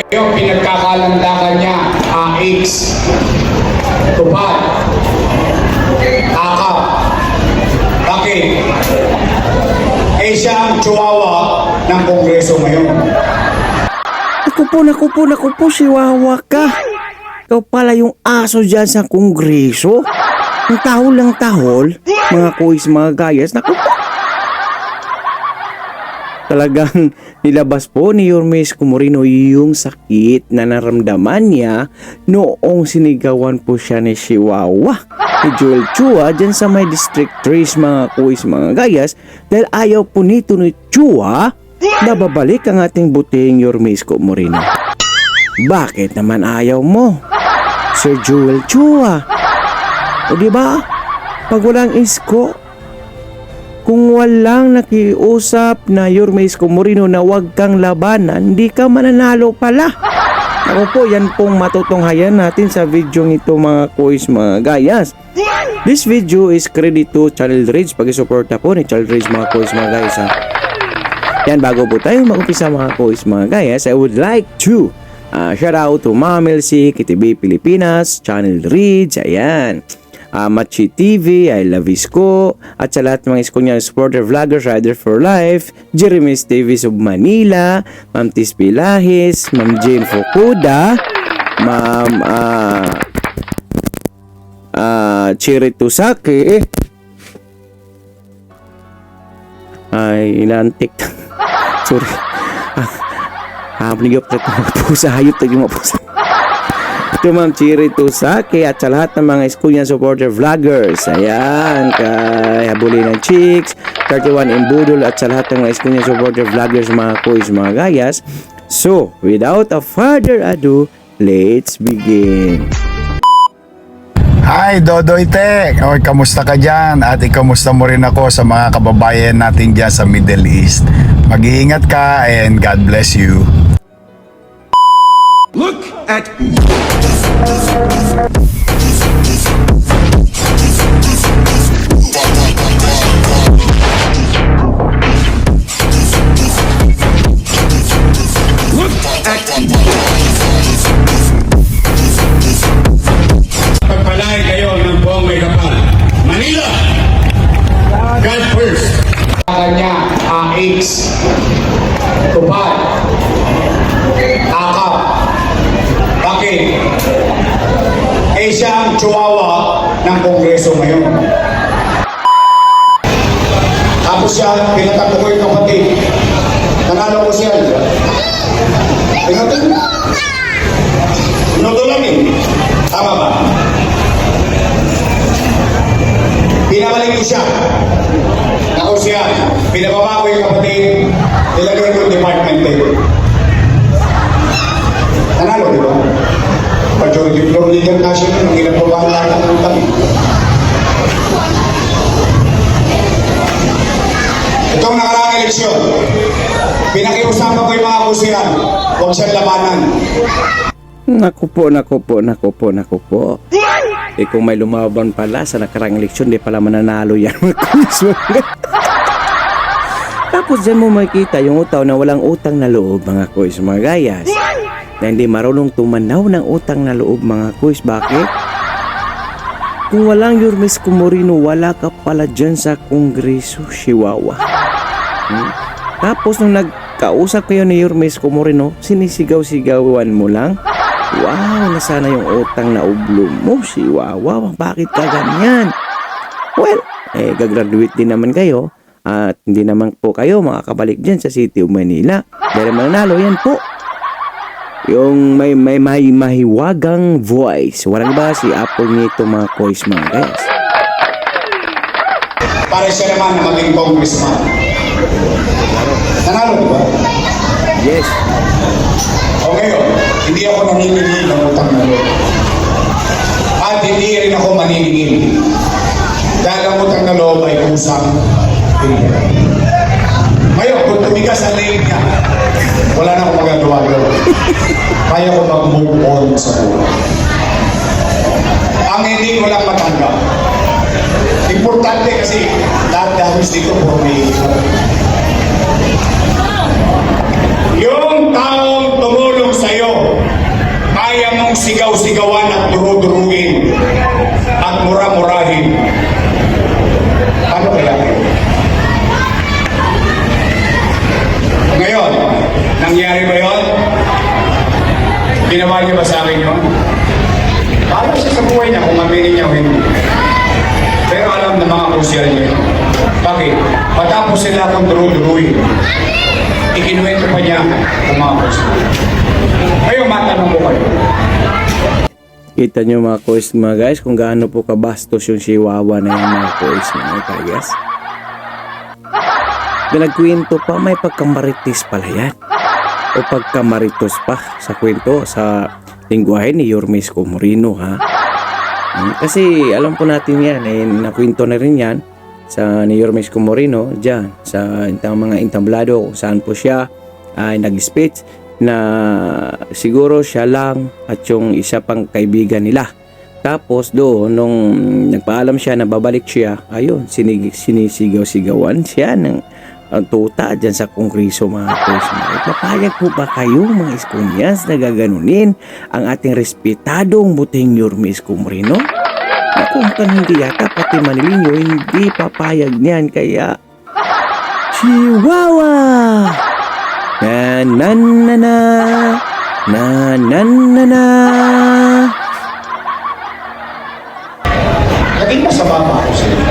Yung pinagkakalandakan niya, AX, tupad, akap. Bakit? Siya ang chihuahua ng Kongreso ngayon. Naku po, Chihuahua ka. Ikaw pala yung aso dyan sa Kongreso. Ang tahol lang tahol, mga kuis, mga gayas. Naku po. Talagang nilabas po ni Yorme Isko Moreno yung sakit na naramdaman niya noong sinigawan po siya ni Chihuahua, ni Joel Chua dyan sa may District 3, mga kuis, mga gayas, dahil ayaw po nito ni Chua na babalik ang ating buting Yorme Isko Moreno. Bakit naman ayaw mo, Sir Joel Chua? O diba, pag walang Isko, kung walang nakiusap na Yorme Isko Moreno na huwag kang labanan, hindi ka mananalo pala. Ako po, yan pong matutunghayan natin sa video ito, mga kuis, mga gayas. This video is credit to Channel Rage. Pag-isuporta po ni Channel Rage, mga kuis, mga gayas. Yan, bago po tayo mag-umpisa, mga kuis, mga gayas, I would like to shout out to Ma'am Elsie, KTV Pilipinas, Channel Rage, ayan. Machi TV, I Love Isko, at sa lahat ng mga Isko niya supporter vloggers, Rider for Life, Jeremy's Davis of Manila, Ma'am Tis Pilahis, Ma'am Jane Fukuda, Ma'am Chiri Tusaki, ay ilantik. Sorry. Panigap na ito mga pusa, hayop tayo mga pusa. Ito Ma'am Chiri Tusaki at sa lahat ng mga Isko niya supporter vloggers. Ayan, kay Habulin ng Chicks, 31 Imbudol at sa lahat ng mga Isko niya supporter vloggers, mga kuis, mga gayas. So, without a further ado, let's begin. Hi Dodoy Tek! Oy, kamusta ka dyan? At ikamusta mo rin ako sa mga kababayan natin dyan sa Middle East. Mag-iingat ka and God bless you. Look at pagpalain kayo ng buong may kapal. Manila! God first! Kanya, AX, tupad, akap. Bakit? Siya ang chihuahua ng Kongreso ngayon. Tapos siya, pinatakbo ko yung kapatid. Nanalo ko siya. Pinoto lang eh. Tama ba? Pinabalik ko siya. Ako siya. Pinababa ko yung kapatid. Nilagay ko yung department head. Nanalo, di ba? Majority floor leader na siya nung ginagawa lahat ng kami. Itong nakaraang eleksyon, pinakiusapan ko yung mga kusihan. Huwag siyang labanan. Naku po. Eh kung may lumaban pala sa nakarang eleksyon, di pala mananalo yan. Tapos dyan mo makikita yung utaw na walang utang na loob, mga kuis, mga gayas. Na hindi marunong tumanaw ng utang na loob, mga kuis. Bakit? Kung walang Yorme Isko Moreno, wala ka pala dyan sa Kongreso, Chihuahua. Tapos nung nagkausap kayo ni Yorme Isko Moreno, sinisigaw-sigawan mo lang. Wow, nasana yung utang na ublo mo, Chihuahua. Bakit ka ganyan? Well, gagraduate din naman kayo. At hindi naman po kayo makakabalik dyan sa City of Manila. Dahil mananalo yan po yung may mahiwagang voice. Walang iba si Apple nito, mga kuis, mga guys. Para siya naman na maging congressman. Nanalo, di ba? Yes. O ngayon, hindi ako naniningil ng utang na loob. At hindi rin ako maniningil. Dahil ang utang na loob ay kusang pinira. Ngayon, kung tumigas ang leg niya, wala na akong magagawa doon. Kaya ko mag-move on sa buhay. Ang hindi ko lang matanggap. Importante kasi lahat dahil dito po may yung taong tumulong sa'yo sigaw-sigawan at duru-duruin at mura-murahin. Ano kaya yun? Ngayon, nangyari ba yun? Ginawa niya ba sa akin yun? Paano siya sa buhay niya kung aminin niya o hindi? Pero alam na mga kusyan niya. Bakit? Matapos sila akong duru-duruin, ikinuwento pa niya kung mga kusyan. Ngayon, matanong ko kayo. Kita nyo mga kuis mga guys kung gaano po kabastos yung chihuahua na yung mga kuis mga guys. Pinagkwento pa may pagkamaritis pala yan. O pagkamaritos pa sa kwento sa lingwahe ni Yormes Comorino ha. Kasi alam po natin yan nakwento na rin yan sa ni Yormes Comorino dyan sa mga entablado kung saan po siya ay nag-speech na siguro siya lang at yung isa pang kaibigan nila. Tapos doon nung nagpaalam siya na babalik siya, ayun sinisigaw-sigawan siya ng tuta dyan sa kongreso mga kuis. Papayag po ba kayo mga Iskonyas na gaganunin ang ating respetadong buting Yormes Comorino? Kung hindi yata pati Manilinyo hindi papayag niyan kaya Chihuahua! Na na na na na na na na. Naging masama ba ako sa inyo?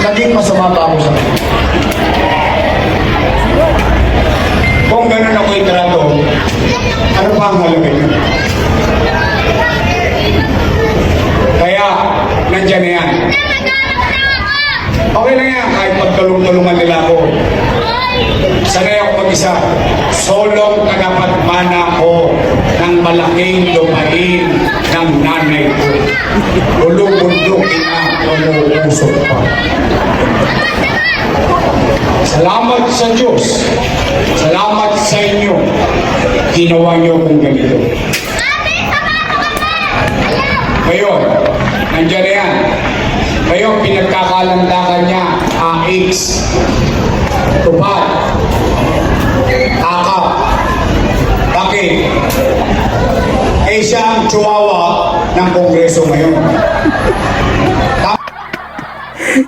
Naging masama ba ako sa inyo? Kung ganun ako itrato, ano pa ang halaga niyo? Kaya, nandyan na yan. Okay lang yan, kahit magtulong-tulungan nila ako. Sanay ako mag-isa. Solong tagapagmana ko ng malaking lupain ng nanay ko. Lulubundukin na, lumuusok pa. Salamat sa Diyos. Salamat sa inyo. Ginawa niyo kung ganito. Ngayon, nandiyan na yan. Ngayon, pinagkakalandakan niya, AX, tupad, akap. Bakit? Eh siya ang chihuahua ng kongreso ngayon.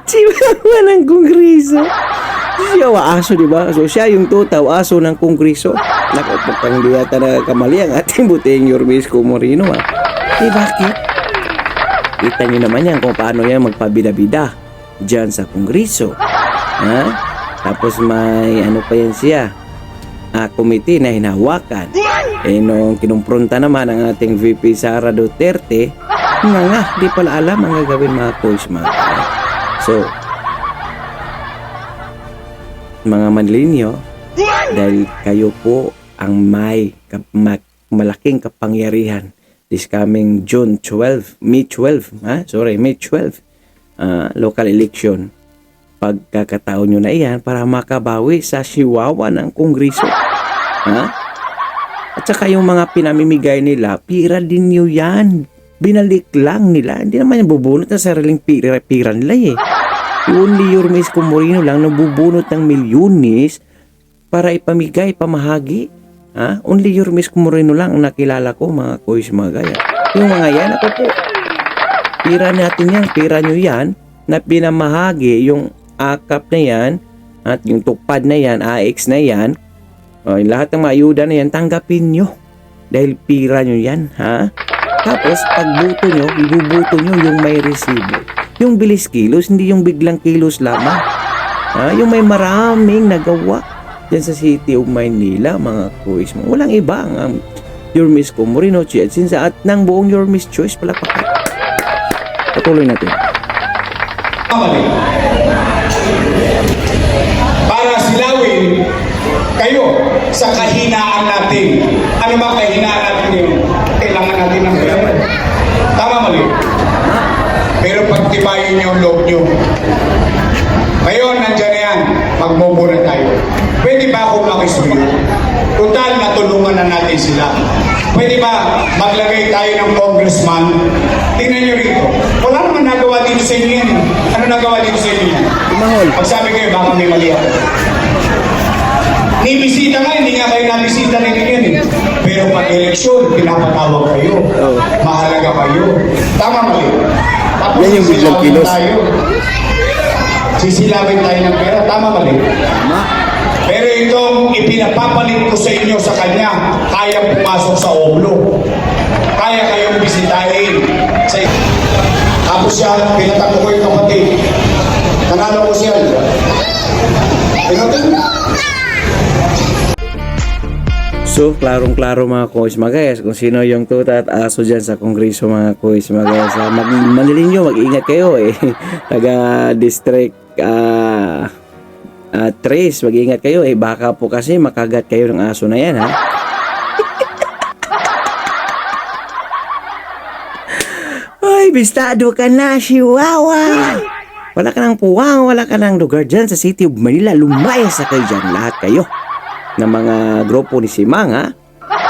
Chihuahua ng kongreso. Siya aso diba? So siya yung tutaw aso ng kongreso. Nakapagpang di yata nakakamali ang ating buting Yormes Comorino ha. Bakit? Kita nyo naman yan kung paano yan magpabida-bida dyan sa kongreso. Ha? Tapos may ano pa yan siya, committee na hinahawakan. Nung kinumpronta naman ang ating VP Sara Duterte, di pala alam ang gagawin mga coach mga. So, mga Manilinyo, dahil kayo po ang may malaking kapangyarihan this coming May 12, local election. Pagkakataon nyo na iyan para makabawi sa chihuahua ng kongreso. At saka yung mga pinamimigay nila, pira din nyo yan. Binalik lang nila. Hindi naman yung bubunot ng sariling pira nila eh. Only Yormes Comorino lang nabubunot ng milyones para ipamigay, pamahagi. Only Yormes Comorino lang ang nakilala ko mga kuys mga gaya. Yung mga yan, ako po. Pira natin yan, pira nyo yan na pinamahagi yung akap na yan at yung tupad na yan, AX na yan. Lahat ng mga ayuda na yan, tanggapin nyo. Dahil pira nyo yan, ha? Tapos, pagbuto nyo, ibubuto nyo yung may resibo. Yung bilis kilos, hindi yung biglang kilos lamang. Yung may maraming nagawa dyan sa City of Maynila, mga kuys mo. Walang iba ang Yormes Comorino, Chiatsinsa at ng buong Yormes Choice palakpakan. Patuloy natin. Para silawin kayo sa kahinaan natin. Ano ba kahinaan natin yun? Kailangan natin ng kayaman. Tama mali. Pero pagtibayin niyo ang loob niyo. Ngayon, nandiyan na yan. Magmumura tayo. Pwede ba ako makisuyo? Total, natulungan na natin sila. Pwede ba maglagay tayo ng congressman? Tingnan niyo rito. Wala naman nagawa dito sa inyo yan. Ano nagawa dito sa inyo yan? Tumahol. Pagsabi kayo, baka may mali ako. Ni bisita nga, hindi nga kayo nabisita rin yun eh. Pero pag eleksyon, pinapatawag kayo. Oo. Mahalaga kayo. Tama mali. Tapos Yan yung biglang sisilapin kilos. tayo. Sisilapin tayo ng pera. Tama mali. Pero itong ipinapapalit ko sa inyo sa kanya, kaya pumasok sa oblo. Kaya kayong bisitahin. Tapos siya, pinatakbo ko yung kapatid. Nanalo ko siya. Pinatakbo. So, klarong-klaro mga kuis mga guys, kung sino yung tuta at aso dyan sa kongreso mga kuis mga guys. Manilin nyo, mag-ingat kayo eh. Taga-district Trace, mag-ingat kayo eh. Baka po kasi makagat kayo ng aso na yan ha. Ay, bistado ka na, Chihuahua! Wala ka ng puwang, wala ka ng lugar dyan sa City of Manila. Lumayas na kayo dyan, lahat kayo na mga grupo ni Simang ha.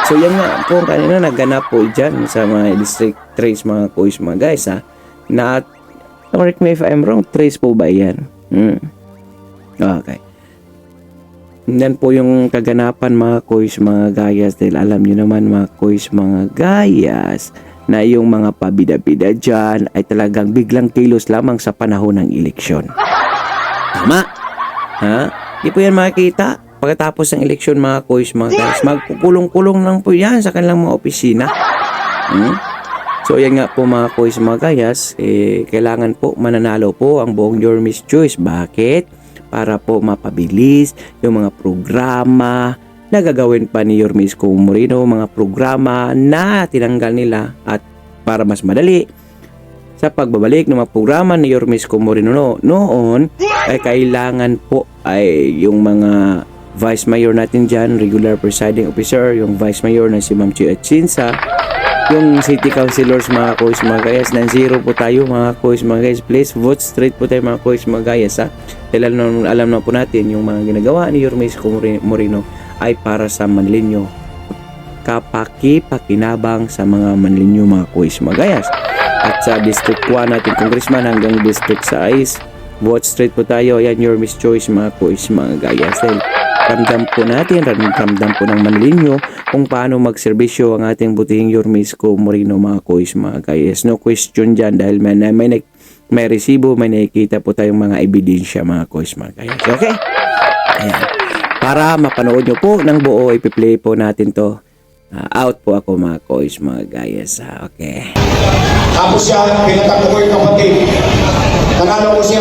So yan nga po kanina naganap po dyan sa mga district trace mga kuis mga guys ha. Na, correct me if I'm wrong, trace po ba yan? Okay. Yan po yung kaganapan mga kuis mga gayas dahil alam nyo naman mga kuis mga gayas na yung mga pabida-bida dyan ay talagang biglang kilos lamang sa panahon ng eleksyon. Tama? Ha? Di po yan makikita. Pagkatapos ng eleksyon mga kuis mga guys, magkukulong-kulong lang po yan sa kanilang mga opisina. So yan nga po mga kuis mga guys, kailangan po mananalo po ang buong Your Miss Choice. Bakit? Para po mapabilis yung mga programa na gagawin pa ni Your Miss Morino, mga programa na tinanggal nila at para mas madali sa pagbabalik ng mga programa ni Your Miss Morino noon ay kailangan po ay yung mga Vice Mayor natin dyan, regular presiding officer, yung Vice Mayor na si Ma'am Chi Atchinsa, yung City Councilors mga kuis mga guys, 9-0 po tayo mga kuis mga guys, please vote straight po tayo mga kuis mga guys ha. Dahil alam na po natin yung mga ginagawa ni Your Miss Morino ay para sa Manlinyo, kapaki-pakinabang sa mga Manlinyo mga kuis mga guys. At sa District 1 natin Congressman hanggang District 6, vote straight po tayo, yan Your Miss Choice mga kuis mga guys. Dahil ramdam po natin, ramdam po ng Manlinyo kung paano magserbisyo ang ating butihing Your Miss Morino mga kuis mga guys. No question dyan dahil may resibo, may nakikita po tayong mga ebidensya mga kuis mga guys. Okay? Ayan. Para mapanood nyo po ng buo, ipi-play po natin to. Out po ako mga kuis mga guys. Okay. Tapos siya, pinatakbo ko yung kapatid. Nanalo ko siya.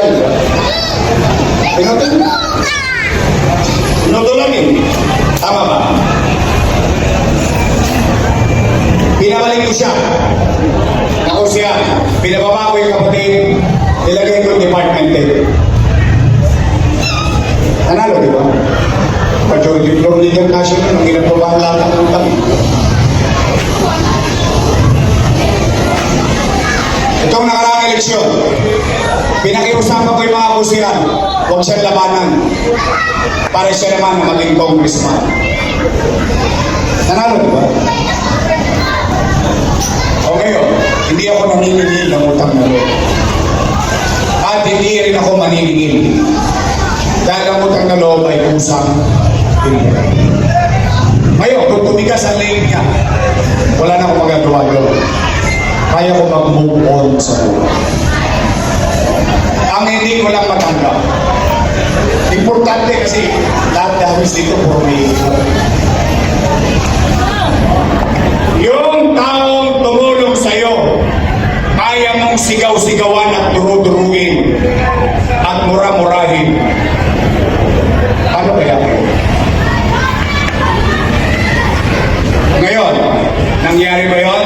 Pinatakbo. Nodolangin. Tama ba? Pinabalik ko siya. Ako siya. Pinababa ko yung kapatid. Nilagay ko yung department head. Nanalo, di ba? Majority from legal national ang ginagawa lahat ng utang. Itong nakaraang eleksyon, pinakiusapan ko yung mga kusihan, huwag siyang labanan para siya naman na maging congressman. Nanalo, di ba? O ngayon, hindi ako naniningil ng utang na loob. At hindi rin ako maniningil. Dahil ang utang na loob ay kusang hindi. Ngayon, kung tumigas ang leg niya, wala na akong magagawa doon. Kaya ko mag-move on sa buhay. Ang hindi ko lang matanggap. Importante kasi lahat dahil dito for me. Yung taong tumulong sa'yo, kaya mong sigaw-sigawan at duru-duruin at mura-murahin. Ano kaya kayo? Ngayon, nangyari ba yun?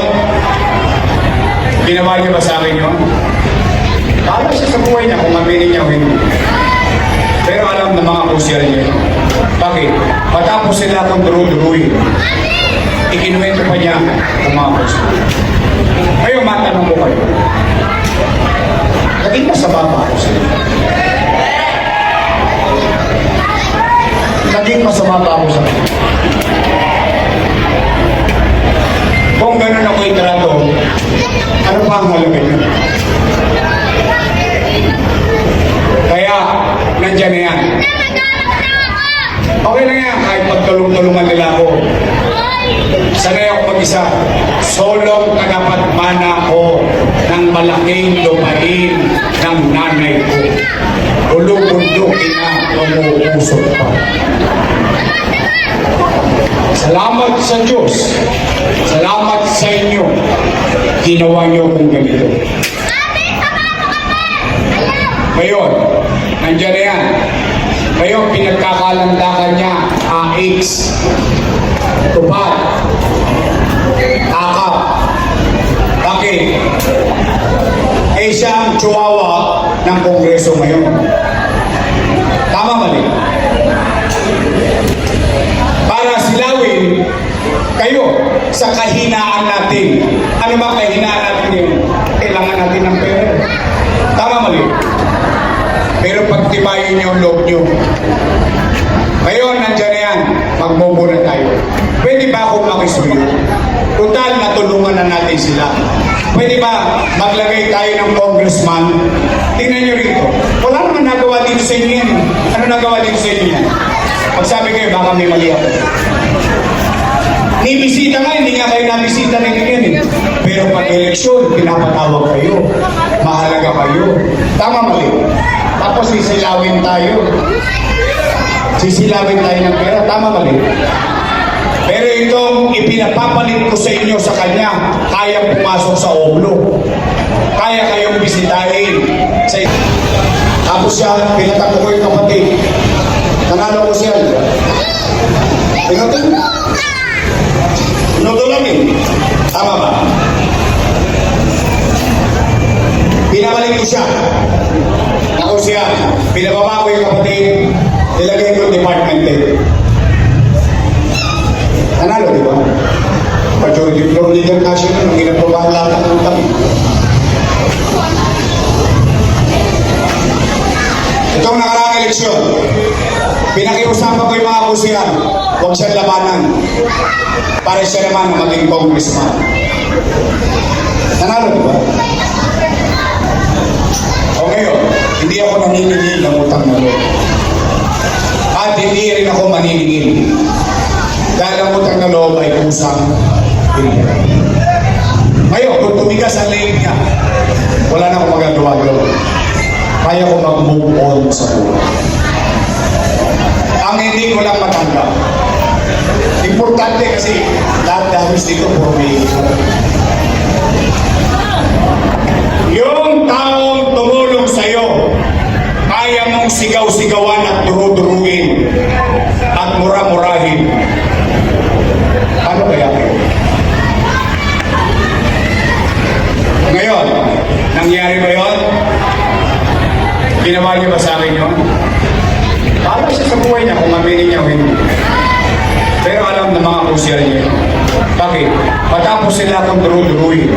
Ginawa niyo ba sa akin yun? Para siya sa buhay niya kung maminin niya o hindi. Pero alam na mga kusya niya. Bakit? Patapos sila akong duru-duruin. Ikinuwento pa niya kung mga kusya. Ngayon, matanong ko kayo. Naging masama ba ako sila? Naging masama ba ako sa kanila? Kung gano'n ako itrato, ano pa ang halaga niya? Kaya, nandyan na yan. Okay lang yan, kahit magtulong-tulungan nila ako. Sa Sanay ako mag-isa. Solong tagapagmana ko ng malaking lupain ng nanay ko. Ulubundukin na umuusok pa. Salamat sa Diyos. Salamat sa inyo. Ginawa niyo kung ganito. Ngayon, nandiyan na yan. Ngayon, pinagkakalandakan niya, AX, tupad, akap. Bakit? Eh siya ang chihuahua ng Kongreso ngayon. Tama mali? Para silawin kayo sa kahinaan natin. Ano ba kahinaan natin yun? Kailangan natin ng pera. Tama mali? Pero pagtibayin niyo ang loob niyo. Ngayon, nandiyan na yan. Magbobo na tayo. Pwede ba akong makisuyo? Total, natulungan na natin sila. Pwede ba maglagay tayo ng congressman? Tingnan niyo rito. Wala naman nagawa dito sa inyo yan. Ano nagawa dito sa inyo yan? Pagsabi kayo, baka may mali ako. Nibisita nga, hindi nga kayo nabisita ng yan eh. Pero pag eleksyon, pinapatawag kayo. Mahalaga kayo. Tama mali. Tapos sisilawin tayo. Sisilawin tayo ng pera. Tama mali. Pero itong ipinapapalit ko sa inyo sa kanya, kaya pumasok sa oblo. Kaya kayong bisitahin. Tapos siya, pinatakbo ko yung kapatid. Nanalo ko siya. Pinatakbo. Minuto lang eh. Tama ba? Pinabalik ko siya. Ako siya. Pinababa ko yung kapatid. Nilagay ko department head. Nanalo, di ba? Majority floor leader kasi nung ginagawa lahat ng utang. Itong nakaraang eleksyon, pinakiusapan ko yung mga kusiyan, huwag siyang labanan. Para siya naman na maging congressman. Nanalo, di ba? O ngayon, hindi ako naniningil ng utang na loob. At hindi rin ako maniningil. Dahil ang utang na loob ay kusang pinira. Ngayon, kung tumigas ang leeg niya, wala na akong magagawa doon. Kaya ko mag-move on sa buhay. Ang hindi ko lang matanggap. Importante kasi lahat dahil dito puro may yung taong tumulong sa'yo, kaya mong sigaw-sigawan at duru-duruin at mura-murahin. Ano kaya kayo? Ngayon, nangyari ba yun? Ginawa niyo ba sa akin yun? Para siya sa buhay niya kung mamili niya o hindi. Pero alam na mga kusya niya. Bakit? Matapos sila akong duru-duruin.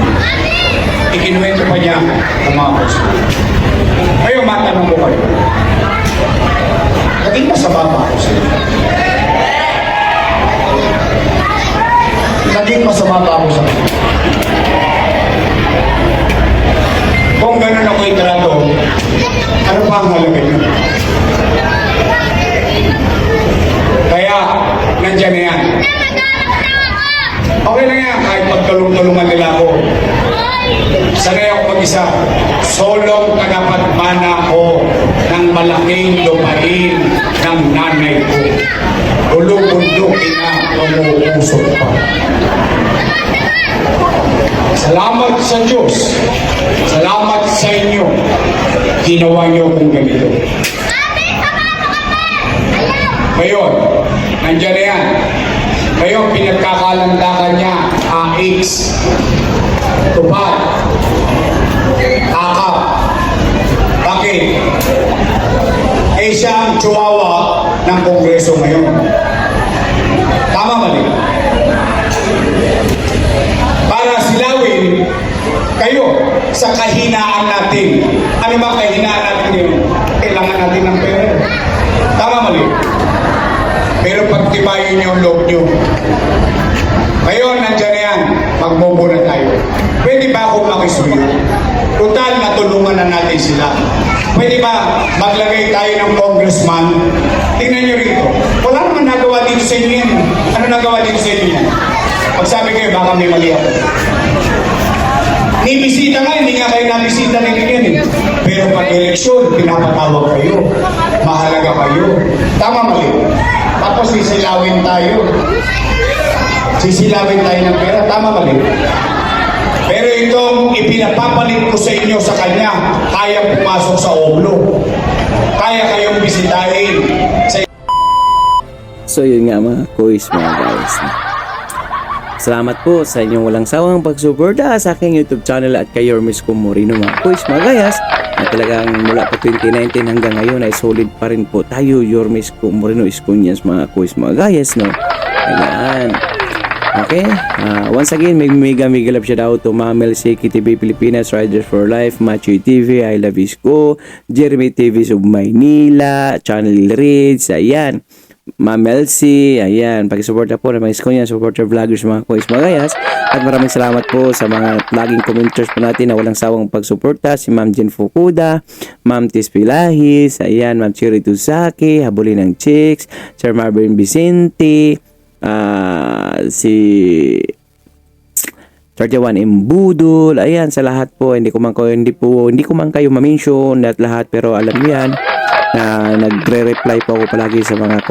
Ikinuwento pa niya ang mga kusya. Ngayon, matanong ko kayo. Naging masama pa ako sila. Naging masama pa ako sa kanila. Kung gano'n ako itrato, ano pa ang halaga niyo? Kaya, nandiyan na yan. Okay lang yan, kahit magtulong-tulungan nila ako. Sanay ako mag-isa. Solong tagapagmana ko ng malaking lupain ng nanay ko. Ulubundukin na umuusok pa. Salamat sa Diyos. Salamat sa inyo. Ginawa niyo kung ganito. Ngayon, nandiyan na yan. Ngayon, pinagkakalandakan niya, AX, tupad, akap. Bakit? Eh siya ang chihuahua ng Kongreso ngayon. Tama mali? Para silawin kayo sa kahinaan natin. Ano ba kahinaan natin yun? Kailangan natin ng pera. Tama mali? Pero pagtibayin niyo ang loob niyo. Ngayon, nandiyan na yan. Magbobo na tayo. Pwede ba akong makisuyo? Total, natulungan na natin sila. Pwede ba maglagay tayo ng congressman? Tingnan niyo rito. Wala naman nagawa dito sa inyo yan. Ano nagawa dito sa inyo yan? Magsabi kayo, baka may mali ako. Ni bisita nga, hindi nga kayo nabisita ni ganyan eh. Pero pag eleksyon, pinapatawag kayo. Mahalaga kayo. Tama mali. Tapos sisilawin tayo. Sisilawin tayo ng pera. Tama mali. Pero itong ipinapapalit ko sa inyo sa kanya, kaya pumasok sa oblo. Kaya kayong bisitahin. So yun nga mga kuis mga guys. Salamat po sa inyong walang sawang pagsuporta sa aking YouTube channel at kay Yormes Moreno mga kuis mga guys. Na talagang mula po 2019 hanggang ngayon ay solid pa rin po tayo Yormes Moreno Iskunyas mga kuis mga guys no. Ayan. Okay, once again, mega love shout out to Mamel C, KTV Pilipinas, Riders for Life, Machoy TV, I Love Isko, Jeremy TV Sub Maynila, Channel Reads, ayan, Mamel C, ayan, pakisuporta po ng mga isko niya, supporter vloggers mga kuis mga gayas, at maraming salamat po sa mga vlogging commenters po natin na walang sawang pagsuporta, si Ma'am Jen Fukuda, Ma'am Tis Pilahis, ayan, Ma'am Chiri Tuzaki, Habulin ng Chicks, Sir Marvin Vicente, si 31 Imbudol, ayan sa lahat po, hindi ko man kayo ma-mention at lahat, pero alam niyo yan na nagre-reply po ako palagi sa mga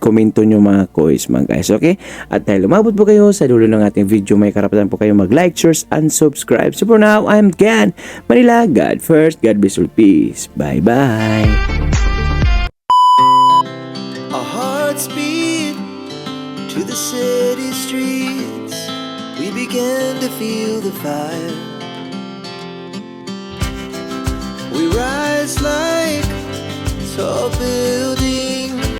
komento nyo mga kuis mga guys, okay? At dahil umabot po kayo sa dulo ng ating video, may karapatan po kayo mag-like, share, and subscribe. So for now, I'm Gan Manila. God first, God bless all, peace. Bye bye. Our hearts beat to the city streets. We began to feel the fire. We rise like tall buildings.